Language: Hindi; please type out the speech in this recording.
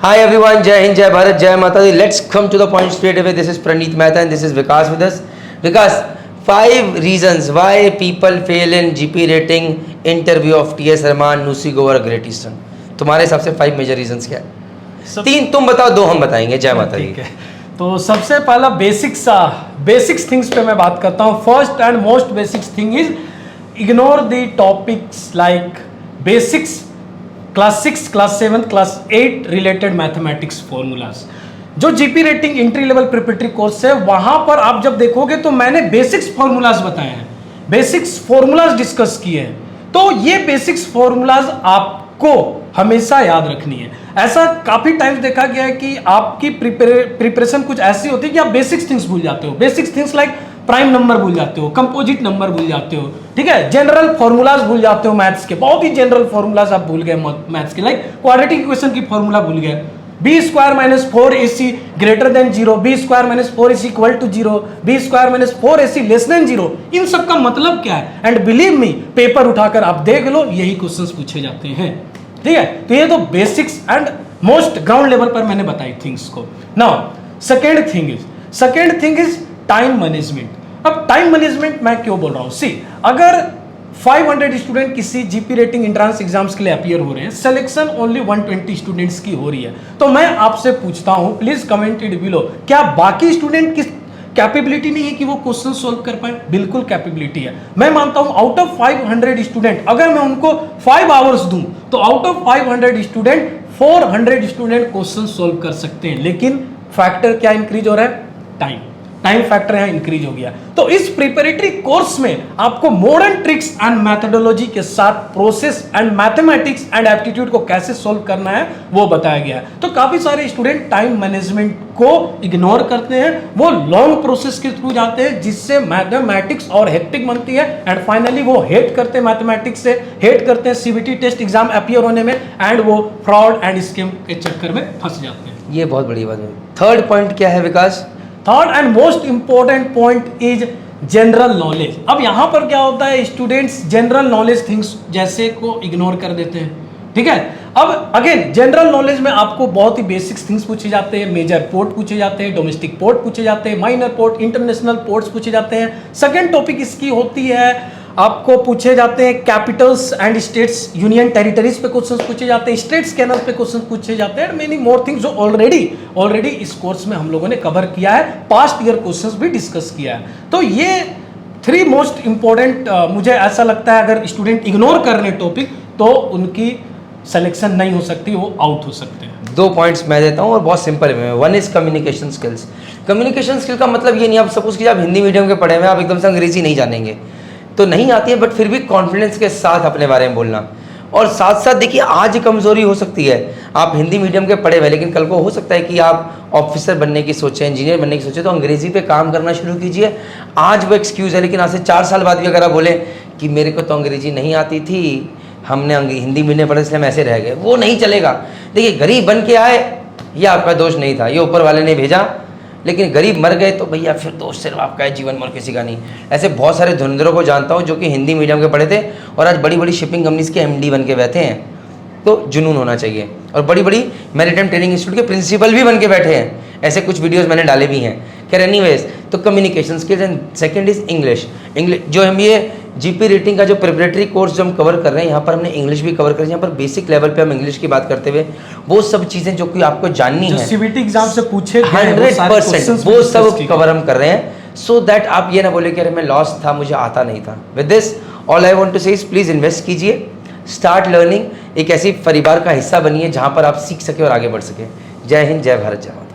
Hi everyone, Jai Hind, Jai Bharat, Jai Mata Di. Let's come to the point straight away. This is Praneeth Mehta and this is Vikas with us. Vikas, 5 reasons why people fail in GP rating interview of TS Rahman, Nusi Gover, Great Eastern. तुम्हारे हिसाब से 5 मेजर रीजंस क्या है? 3 तुम बताओ, 2 हम बताएंगे. जय माता दी. तो सबसे पहला बेसिक्स थिंग्स पे मैं बात करता हूँ. First and most basics thing is ignore the topics like basics class 6, class 7, class 8 related mathematics formulas. जो GP rating entry level preparatory course है वहां पर आप जब देखोगे तो मैंने बेसिक्स फॉर्मूलाज बताए हैं, बेसिक्स फॉर्मूलाज डिस्कस किए हैं. तो ये बेसिक्स फॉर्मूलाज आपको हमेशा याद रखनी है. ऐसा काफी टाइम्स देखा गया है कि आपकी प्रिपरेशन कुछ ऐसी होती है कि आप बेसिक्स थिंग्स भूल जाते हो. Basics things like prime number भूल जाते हो, कंपोजिट नंबर भूल जाते हो, ठीक है, जनरल फॉर्मूलाज भूल जाते हो मैथ्स के, बहुत ही जनरल फॉर्मूलाज आप भूल गए मैथ्स के, लाइक क्वाड्रेटिक इक्वेशन की फॉर्मूला भूल गए. b² - 4ac greater than 0, b² - 4ac equal to 0, b² - 4ac less than 0. इन सब का मतलब क्या है? एंड बिलीव मी, पेपर उठाकर आप देख लो, यही क्वेश्चंस पूछे जाते हैं. ठीक है, तो ये तो basics and most ground level पर मैंने बताई थिंग्स को. Now second thing is time management. अब टाइम मैनेजमेंट मैं क्यों बोल रहा हूं? सी, अगर 500 स्टूडेंट किसी जीपी रेटिंग एंट्रेंस एग्जाम्स के लिए अपीयर हो रहे हैं, सिलेक्शन ओनली 120 स्टूडेंट्स की हो रही है, तो मैं आपसे पूछता हूं, प्लीज कमेंट इट बिलो, क्या बाकी स्टूडेंट की कैपेबिलिटी नहीं है कि वो क्वेश्चन सोल्व कर पाए? बिल्कुल कैपेबिलिटी है. मैं मानता हूं आउट ऑफ 500 स्टूडेंट अगर मैं उनको 5 आवर्स दूं तो out of 500 student 400 student question solve कर सकते हैं. लेकिन फैक्टर क्या इंक्रीज हो रहा है? टाइम फैक्टर यहां इंक्रीज हो गया. तो इस प्रिपरेटरी कोर्स में आपको मॉडर्न ट्रिक्स एंड मैथडोलॉजी के साथ process and mathematics and aptitude को कैसे सोल्व करना है वो बताया गया है. तो काफी सारे स्टूडेंट टाइम मैनेजमेंट को इग्नोर करते हैं, वो लॉन्ग प्रोसेस के थ्रू जाते हैं जिससे मैथमेटिक्स और हेक्टिक बनती है एंड फाइनली वो हेट करते हैं मैथमेटिक्स से, हेट करते हैं सीबीटी टेस्ट एग्जाम अपीयर होने में एंड वो फ्रॉड एंड स्कैम के चक्कर में फंस जाते हैं. ये बहुत बड़ी बात है. थर्ड पॉइंट क्या है Vikas? Third and most important point is general knowledge. अब यहां पर क्या होता है, स्टूडेंट्स जनरल नॉलेज थिंग्स जैसे को इग्नोर कर देते हैं. ठीक है, अब अगेन जनरल नॉलेज में आपको बहुत ही बेसिक्स थिंग्स पूछे जाते हैं. मेजर पोर्ट पूछे जाते हैं, डोमेस्टिक पोर्ट पूछे जाते हैं, माइनर पोर्ट, इंटरनेशनल पोर्ट्स पूछे जाते हैं. सेकेंड टॉपिक इसकी होती है, आपको पूछे जाते हैं Capitals and states, union territories पे क्वेश्चंस पूछे जाते हैं, स्टेट स्कैनर पे क्वेश्चंस पूछे जाते हैं, मेनी मोर थिंग्स जो ऑलरेडी इस कोर्स में हम लोगों ने कवर किया है, पास्ट ईयर क्वेश्चंस भी डिस्कस किया है. तो ये 3 मोस्ट इंपॉर्टेंट मुझे ऐसा लगता है अगर स्टूडेंट इग्नोर कर रहे टॉपिक तो उनकी सिलेक्शन नहीं हो सकती, वो आउट हो सकते हैं. 2 पॉइंट्स मैं देता हूँ और बहुत सिंपल है. One is communication skills. Communication skill का मतलब ये नहीं आप सपोज कि आप हिंदी मीडियम के पढ़े हुए आप एकदम से अंग्रेजी नहीं जानेंगे तो नहीं आती है, बट फिर भी कॉन्फिडेंस के साथ अपने बारे में बोलना. और साथ साथ देखिए, आज कमज़ोरी हो सकती है, आप हिंदी मीडियम के पढ़े हुए लेकिन कल को हो सकता है कि आप ऑफिसर बनने की सोचें, इंजीनियर बनने की सोचें, तो अंग्रेजी पे काम करना शुरू कीजिए. आज वो एक्सक्यूज़ है, लेकिन आज से 4 साल बाद भी अगर आप बोलें कि मेरे को तो अंग्रेजी नहीं आती थी, हमने हिंदी मीडियम पढ़े इसलिए हम ऐसे रह गए, वो नहीं चलेगा. देखिए, गरीब बन के आए ये आपका दोष नहीं था, ये ऊपर वाले ने भेजा, लेकिन गरीब मर गए तो भैया फिर दोष सिर्फ आपका है, जीवन में किसी का नहीं. ऐसे बहुत सारे धुरंधरों को जानता हूँ जो कि हिंदी मीडियम के पढ़े थे और आज बड़ी बड़ी शिपिंग कंपनीज के एमडी बन के बैठे हैं. तो जुनून होना चाहिए. और बड़ी बड़ी मैरिटाइम ट्रेनिंग इंस्टीट्यूट के प्रिंसिपल भी बन के बैठे हैं. ऐसे कुछ वीडियोस मैंने डाले भी हैं. खैर एनीवेज, तो communication skills and second is English. जो हम ये जीपी रेटिंग का जो प्रिपरेटरी कोर्स जो हम कवर कर रहे हैं, यहाँ पर हमने इंग्लिश भी कवर कर, यहाँ पर बेसिक लेवल पे हम इंग्लिश की बात करते हुए वो सब चीज़ें जो कि आपको जाननी है, सीबीटी एग्जाम से पूछे 100% वो सब कवर हम कर रहे हैं. सो दैट आप ये ना बोले कि अरे मैं लॉस था, मुझे आता नहीं था. With this all I want to say is please invest कीजिए, स्टार्ट लर्निंग, एक ऐसी परिवार का हिस्सा बनिए जहाँ पर आप सीख सके और आगे बढ़ सके. जय हिंद, जय भारत, जय माता.